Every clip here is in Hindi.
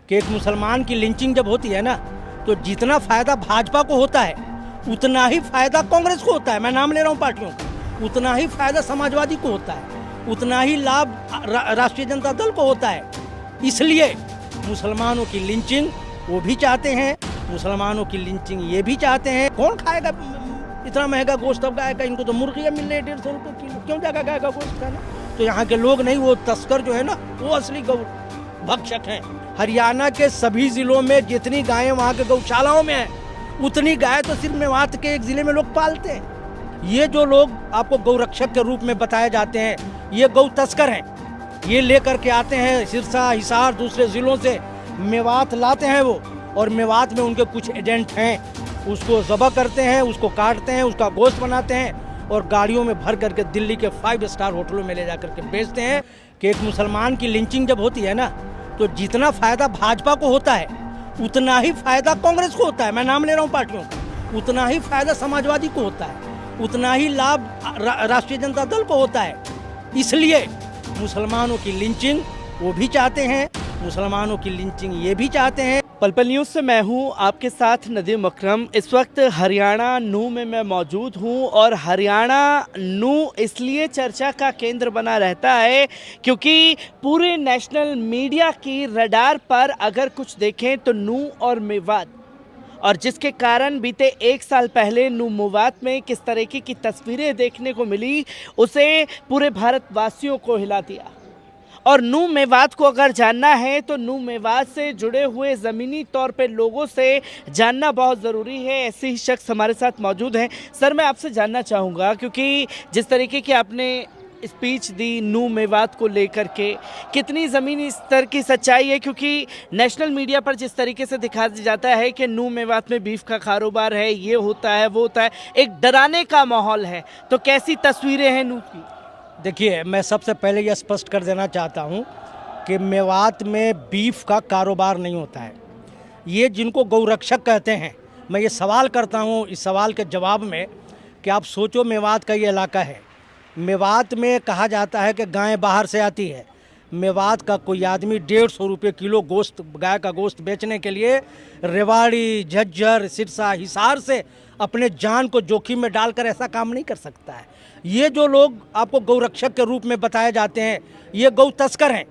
कि एक मुसलमान की लिंचिंग जब होती है ना, तो जितना फायदा भाजपा को होता है उतना ही फायदा कांग्रेस को होता है। मैं नाम ले रहा हूँ पार्टियों का। उतना ही फायदा समाजवादी को होता है, उतना ही लाभ राष्ट्रीय जनता दल को होता है। इसलिए मुसलमानों की लिंचिंग वो भी चाहते हैं, मुसलमानों की लिंचिंग ये भी चाहते हैं। कौन खाएगा इतना महंगा गोश्त अब गाय का? इनको तो मुर्गियाँ मिल रही है 150 रुपये किलो, क्यों जाएगा गाय का गोश्त खाना? तो यहाँ के लोग नहीं, वो तस्कर जो है ना, वो असली गौ भक्षक हैं। हरियाणा के सभी जिलों में जितनी गायें वहाँ के गौशालाओं में हैं, उतनी गाय तो सिर्फ मेवात के एक जिले में लोग पालते हैं। ये जो लोग आपको गौरक्षक के रूप में बताए जाते हैं, ये गौ तस्कर हैं। ये लेकर के आते हैं सिरसा, हिसार, दूसरे जिलों से मेवात लाते हैं वो, और मेवात में उनके कुछ एजेंट हैं, उसको ज़बह करते हैं, उसको काटते हैं, उसका गोश्त बनाते हैं और गाड़ियों में भर करके दिल्ली के 5 स्टार होटलों में ले जा करके बेचते हैं। कि एक मुसलमान की लिंचिंग जब होती है ना, तो जितना फायदा भाजपा को होता है उतना ही फायदा कांग्रेस को होता है। मैं नाम ले रहा हूँ पार्टियों का। उतना ही फायदा समाजवादी को होता है, उतना ही लाभ राष्ट्रीय जनता दल को होता है। इसलिए मुसलमानों की लिंचिंग वो भी चाहते हैं, मुसलमानों की लिंचिंग ये भी चाहते हैं। पल पल न्यूज़ से मैं हूं आपके साथ नदीम अकरम। इस वक्त हरियाणा नूह में मैं मौजूद हूं और हरियाणा नूह इसलिए चर्चा का केंद्र बना रहता है क्योंकि पूरे नेशनल मीडिया की रडार पर अगर कुछ देखें तो नूह और मेवात, और जिसके कारण बीते 1 साल पहले नूह मेवात में किस तरीके की तस्वीरें देखने को मिली, उसे पूरे भारतवासियों को हिला दिया। और नूह मेवात को अगर जानना है तो नूह मेवात से जुड़े हुए ज़मीनी तौर पे लोगों से जानना बहुत ज़रूरी है। ऐसे ही शख्स हमारे साथ मौजूद हैं। सर, मैं आपसे जानना चाहूँगा, क्योंकि जिस तरीके की आपने स्पीच दी नूह मेवात को लेकर के, कितनी ज़मीनी स्तर की सच्चाई है? क्योंकि नेशनल मीडिया पर जिस तरीके से दिखा जाता है कि नूह मेवात में बीफ का कारोबार है, ये होता है, वो होता है, एक डराने का माहौल है, तो कैसी तस्वीरें हैं नूह की? देखिए, मैं सबसे पहले यह स्पष्ट कर देना चाहता हूं कि मेवात में बीफ का कारोबार नहीं होता है। ये जिनको गौरक्षक कहते हैं, मैं ये सवाल करता हूं इस सवाल के जवाब में कि आप सोचो, मेवात का ये इलाका है। मेवात में कहा जाता है कि गाय बाहर से आती है। मेवात का कोई आदमी 150 रुपये किलो गोश्त, गाय का गोश्त बेचने के लिए रेवाड़ी, झज्जर, सिरसा, हिसार से अपने जान को जोखिम में डालकर ऐसा काम नहीं कर सकता है। ये जो लोग आपको गौरक्षक के रूप में बताए जाते हैं, ये गौ तस्कर हैं।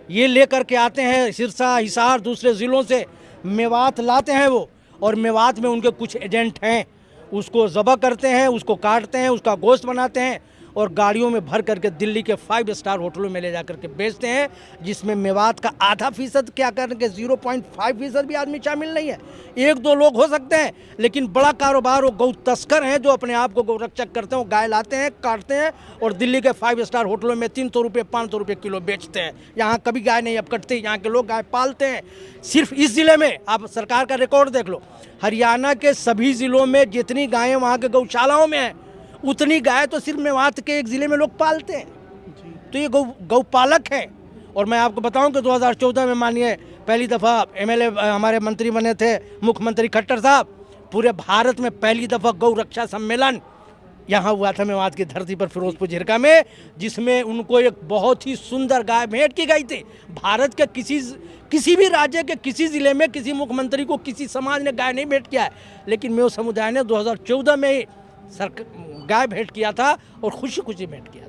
ये लेकर के आते हैं सिरसा, हिसार, दूसरे ज़िलों से मेवात लाते हैं वो, और मेवात में उनके कुछ एजेंट हैं, उसको ज़बह करते हैं, उसको काटते हैं, उसका गोश्त बनाते हैं और गाड़ियों में भर करके दिल्ली के 5 स्टार होटलों में ले जा करके बेचते हैं, जिसमें मेवात का आधा फीसद, क्या करके 0.5% भी आदमी शामिल नहीं है। 1-2 लोग हो सकते हैं, लेकिन बड़ा कारोबार वो गौ तस्कर हैं जो अपने आप को गौरक्षक करते हैं। वो गाय लाते हैं, काटते हैं और दिल्ली के 5 स्टार होटलों में 300 रुपये, 500 रुपये किलो बेचते हैं। यहाँ कभी गाय नहीं अब कटती, यहाँ के लोग गाय पालते हैं। सिर्फ इस ज़िले में आप सरकार का रिकॉर्ड देख लो, हरियाणा के सभी ज़िलों में जितनी गायें वहाँ के गौशालाओं में हैं, उतनी गाय तो सिर्फ मेवात के एक ज़िले में लोग पालते हैं। तो ये गौपालक हैं। और मैं आपको बताऊं कि 2014 में मानिए पहली दफ़ा एमएलए हमारे मंत्री बने थे मुख्यमंत्री खट्टर साहब। पूरे भारत में पहली दफ़ा गौ रक्षा सम्मेलन यहाँ हुआ था मेवात की धरती पर, फिरोजपुर झिरका में, जिसमें उनको एक बहुत ही सुंदर गाय भेंट की गई थी। भारत के किसी भी राज्य के किसी ज़िले में किसी मुख्यमंत्री को किसी समाज ने गाय नहीं भेंट किया है, लेकिन मेरे समुदाय ने 2014 में ही गाय भेंट किया था और खुशी खुशी भेंट किया था।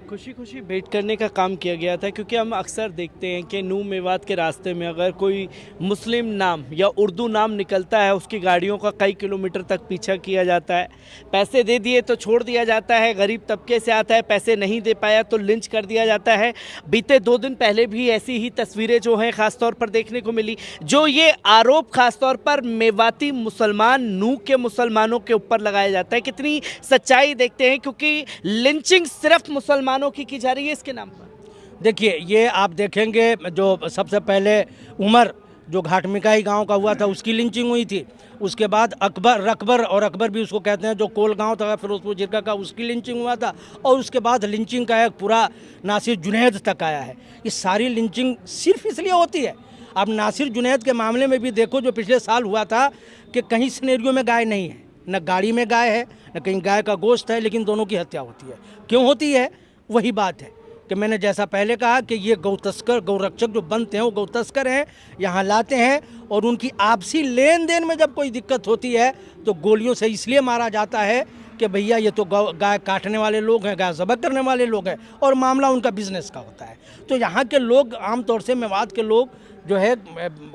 खुशी खुशी भेंट करने का काम किया गया था, क्योंकि हम अक्सर देखते हैं कि नूह मेवात के रास्ते में अगर कोई मुस्लिम नाम या उर्दू नाम निकलता है, उसकी गाड़ियों का कई किलोमीटर तक पीछा किया जाता है। पैसे दे दिए तो छोड़ दिया जाता है, गरीब तबके से आता है, पैसे नहीं दे पाया तो लिंच कर दिया जाता है। बीते 2 दिन पहले भी ऐसी ही तस्वीरें जो हैं ख़ासतौर पर देखने को मिली। जो ये आरोप ख़ासतौर पर मेवाती मुसलमान, नूह के मुसलमानों के ऊपर लगाया जाता है, कितनी सच्चाई देखते हैं? क्योंकि लिंचिंग सिर्फ मुसलमान की जा रही है इसके नाम पर। देखिए, ये आप देखेंगे, जो सबसे पहले उमर जो घाटमिकाई गांव का हुआ था, उसकी लिंचिंग हुई थी। उसके बाद रकबर, और अकबर भी उसको कहते हैं, जो कोल गांव था फिरोजपुर झिरका का, उसकी लिंचिंग हुआ था। और उसके बाद लिंचिंग का एक पूरा नासिर जुनैद तक आया है। ये सारी लिंचिंग सिर्फ इसलिए होती है। अब नासिर जुनैद के मामले में भी देखो, जो पिछले साल हुआ था, कि कहीं सिनेरियो में गाय नहीं है, न गाड़ी में गाय है, न कहीं गाय का गोश्त है, लेकिन दोनों की हत्या होती है। क्यों होती है? वही बात है कि मैंने जैसा पहले कहा कि ये गौ तस्कर गौरक्षक जो बनते हैं वो गौ तस्कर हैं, यहाँ लाते हैं और उनकी आपसी लेन देन में जब कोई दिक्कत होती है तो गोलियों से इसलिए मारा जाता है कि भैया ये तो गाय काटने वाले लोग हैं, गाय ज़बह करने वाले लोग हैं और मामला उनका बिजनेस का होता है। तो यहाँ के लोग आमतौर से मेवात के लोग जो है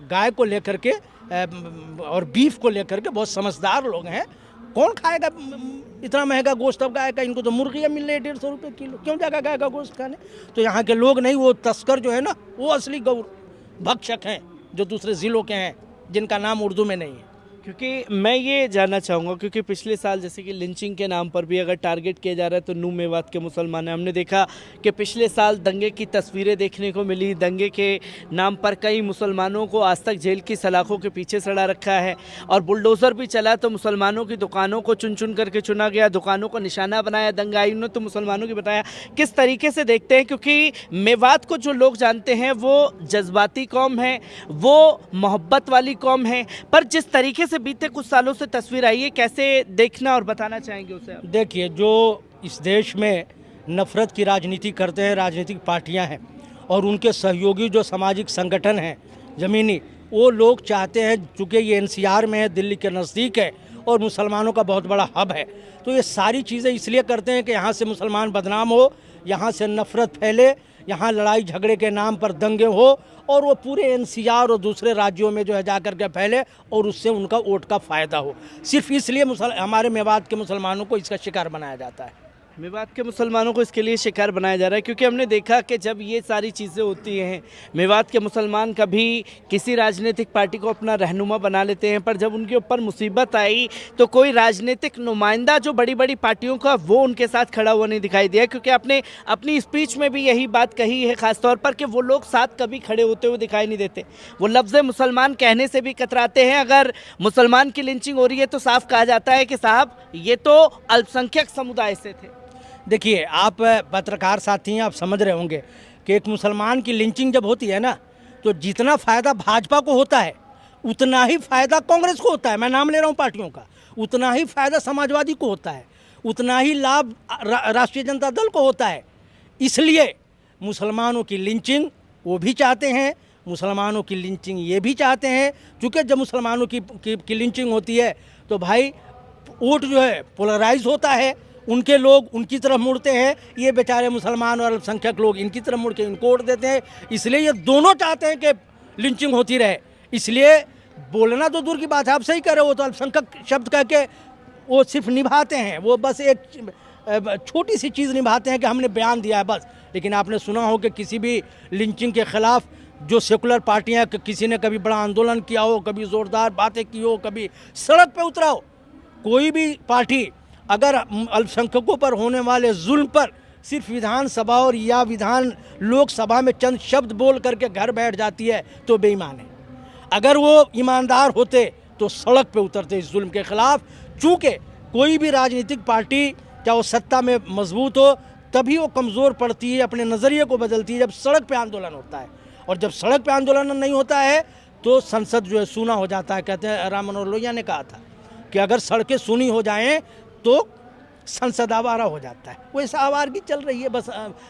गाय को लेकर के और बीफ को लेकर के बहुत समझदार लोग हैं। कौन खाएगा इतना महंगा गोश्त अब गाय का? इनको तो मुर्गियाँ मिल रही है 150 रुपये किलो, क्यों जाएगा गाय का गोश्त खाने? तो यहाँ के लोग नहीं, वो तस्कर जो है ना वो असली गौ भक्षक हैं जो दूसरे ज़िलों के हैं जिनका नाम उर्दू में नहीं है। क्योंकि मैं ये जानना चाहूँगा, क्योंकि पिछले साल जैसे कि लिंचिंग के नाम पर भी अगर टारगेट किया जा रहा है तो नूह मेवात के मुसलमान हैं। हमने देखा कि पिछले साल दंगे की तस्वीरें देखने को मिली, दंगे के नाम पर कई मुसलमानों को आज तक जेल की सलाखों के पीछे सड़ा रखा है और बुलडोज़र भी चला तो मुसलमानों की दुकानों को चुन चुन करके चुना गया, दुकानों को निशाना बनाया दंगाइयों ने, तो मुसलमानों की बताया किस तरीके से देखते हैं? क्योंकि मेवात को जो लोग जानते हैं वो जज्बाती कौम है, वो मोहब्बत वाली कौम है, पर जिस तरीके से बीते कुछ सालों से तस्वीर आई है, कैसे देखना और बताना चाहेंगे उसे? देखिए, जो इस देश में नफ़रत की राजनीति करते हैं राजनीतिक पार्टियां हैं और उनके सहयोगी जो सामाजिक संगठन हैं ज़मीनी, वो लोग चाहते हैं, चूँकि ये एनसीआर में है, दिल्ली के नज़दीक है और मुसलमानों का बहुत बड़ा हब है, तो ये सारी चीज़ें इसलिए करते हैं कि यहाँ से मुसलमान बदनाम हो, यहाँ से नफ़रत फैले, यहाँ लड़ाई झगड़े के नाम पर दंगे हो और वो पूरे एनसीआर और दूसरे राज्यों में जो है जा कर के फैले और उससे उनका वोट का फ़ायदा हो। सिर्फ इसलिए हमारे मेवात के मुसलमानों को इसका शिकार बनाया जाता है। मेवात के मुसलमानों को इसके लिए शिकार बनाया जा रहा है क्योंकि हमने देखा कि जब ये सारी चीज़ें होती हैं, मेवात के मुसलमान कभी किसी राजनीतिक पार्टी को अपना रहनुमा बना लेते हैं, पर जब उनके ऊपर मुसीबत आई तो कोई राजनीतिक नुमाइंदा जो बड़ी बड़ी पार्टियों का वो उनके साथ खड़ा हुआ नहीं दिखाई दिया। क्योंकि आपने अपनी स्पीच में भी यही बात कही है ख़ासतौर पर कि वो लोग साथ कभी खड़े होते हुए दिखाई नहीं देते, वो लफ्ज़ मुसलमान कहने से भी कतराते हैं। अगर मुसलमान की लिंचिंग हो रही है तो साफ कहा जाता है कि साहब ये तो अल्पसंख्यक समुदाय से थे। देखिए, आप पत्रकार साथी हैं, आप समझ रहे होंगे कि एक मुसलमान की लिंचिंग जब होती है ना तो जितना फ़ायदा भाजपा को होता है उतना ही फ़ायदा कांग्रेस को होता है, मैं नाम ले रहा हूँ पार्टियों का, उतना ही फ़ायदा समाजवादी को होता है, उतना ही लाभ राष्ट्रीय जनता दल को होता है। इसलिए मुसलमानों की लिंचिंग वो भी चाहते हैं, मुसलमानों की लिंचिंग ये भी चाहते हैं, क्योंकि जब मुसलमानों की लिंचिंग होती है तो भाई वोट जो है पोलराइज होता है, उनके लोग उनकी तरफ मुड़ते हैं, ये बेचारे मुसलमान और अल्पसंख्यक लोग इनकी तरफ मुड़ के इनको वोट देते हैं। इसलिए ये दोनों चाहते हैं कि लिंचिंग होती रहे। इसलिए बोलना तो दूर की बात है, आप सही कह रहे हो, तो अल्पसंख्यक शब्द कह के वो सिर्फ निभाते हैं, वो बस एक छोटी सी चीज़ निभाते हैं कि हमने बयान दिया है बस। लेकिन आपने सुना हो कि किसी भी लिंचिंग के ख़िलाफ़ जो सेकुलर पार्टियाँ, किसी ने कभी बड़ा आंदोलन किया हो, कभी ज़ोरदार बातें की हो, कभी सड़क पर उतरा हो, कोई भी पार्टी अगर अल्पसंख्यकों पर होने वाले जुल्म पर सिर्फ विधानसभा और या विधान लोकसभा में चंद शब्द बोल करके घर बैठ जाती है तो बेईमान है। अगर वो ईमानदार होते तो सड़क पे उतरते इस जुल्म के ख़िलाफ़। चूँकि कोई भी राजनीतिक पार्टी चाहे वो सत्ता में मजबूत हो तभी वो कमज़ोर पड़ती है, अपने नज़रिए को बदलती है जब सड़क पे आंदोलन होता है, और जब सड़क पे आंदोलन नहीं होता है तो संसद जो है सूना हो जाता है। कहते हैं, राम मनोहर लोहिया ने कहा था कि अगर सड़कें सूनी हो जाएं तो संसद आवारा हो जाता है। वैसा आवारगी चल रही है, बस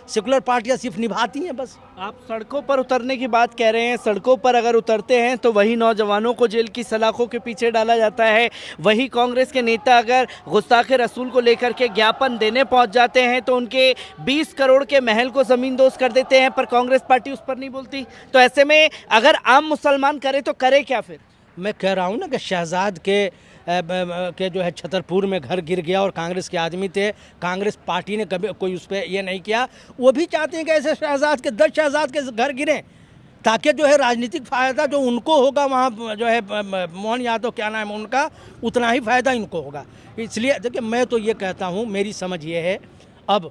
सेकुलर पार्टियां सिर्फ निभाती हैं बस। आप सड़कों पर उतरने की बात कह रहे हैं, सड़कों पर अगर उतरते हैं तो वही नौजवानों को जेल की सलाखों के पीछे डाला जाता है, वही कांग्रेस के नेता अगर गुस्ताखे रसूल को लेकर के ज्ञापन देने पहुंच जाते हैं तो उनके 20 करोड़ के महल को ज़मींदोज़ कर देते हैं, पर कांग्रेस पार्टी उस पर नहीं बोलती। तो ऐसे में अगर आम मुसलमान करे तो करे क्या फिर? मैं कह रहा हूँ ना कि शहजाद के जो है छतरपुर में घर गिर गया और कांग्रेस के आदमी थे, कांग्रेस पार्टी ने कभी कोई उस पर ये नहीं किया। वो भी चाहते हैं कि ऐसे शहजाद के 10 शहजाद के घर गिरें ताकि जो है राजनीतिक फ़ायदा जो उनको होगा वहाँ जो है मोहन यादव क्या नाम है उनका, उतना ही फ़ायदा इनको होगा। इसलिए देखिए, मैं तो ये कहता हूँ, मेरी समझ ये है अब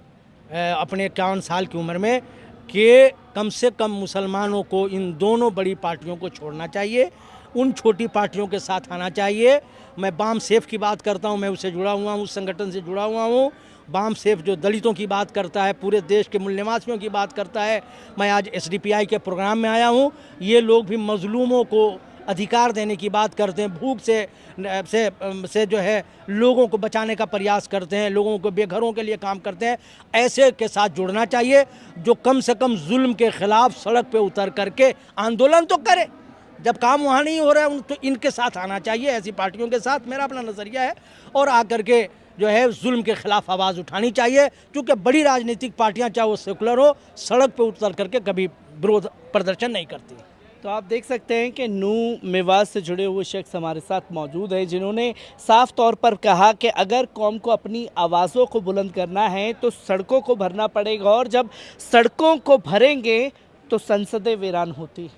अपने 51 साल की उम्र में कि कम से कम मुसलमानों को इन दोनों बड़ी पार्टियों को छोड़ना चाहिए, उन छोटी पार्टियों के साथ आना चाहिए। मैं बाम सेफ की बात करता हूँ, मैं उससे जुड़ा हुआ हूँ, उस संगठन से जुड़ा हुआ हूँ। बाम सेफ जो दलितों की बात करता है, पूरे देश के मूल निवासियों की बात करता है। मैं आज एसडीपीआई के प्रोग्राम में आया हूँ। ये लोग भी मजलूमों को अधिकार देने की बात करते हैं, भूख से जो है लोगों को बचाने का प्रयास करते हैं, लोगों को बेघरों के लिए काम करते हैं, ऐसे के साथ जुड़ना चाहिए जो कम से कम जुल्म के खिलाफ सड़क पे उतर करके आंदोलन तो करे। जब काम वहाँ नहीं हो रहा है तो इनके साथ आना चाहिए, ऐसी पार्टियों के साथ, मेरा अपना नज़रिया है, और आकर के जो है जुल्म के खिलाफ आवाज़ उठानी चाहिए, क्योंकि बड़ी राजनीतिक पार्टियां चाहे वो सेकुलर हो, सड़क पे उतर करके कभी विरोध प्रदर्शन नहीं करती। तो आप देख सकते हैं कि नू मेवात से जुड़े हुए शख्स हमारे साथ मौजूद हैं, जिन्होंने साफ तौर पर कहा कि अगर कौम को अपनी आवाज़ों को बुलंद करना है तो सड़कों को भरना पड़ेगा, और जब सड़कों को भरेंगे तो संसदें वीरान होती।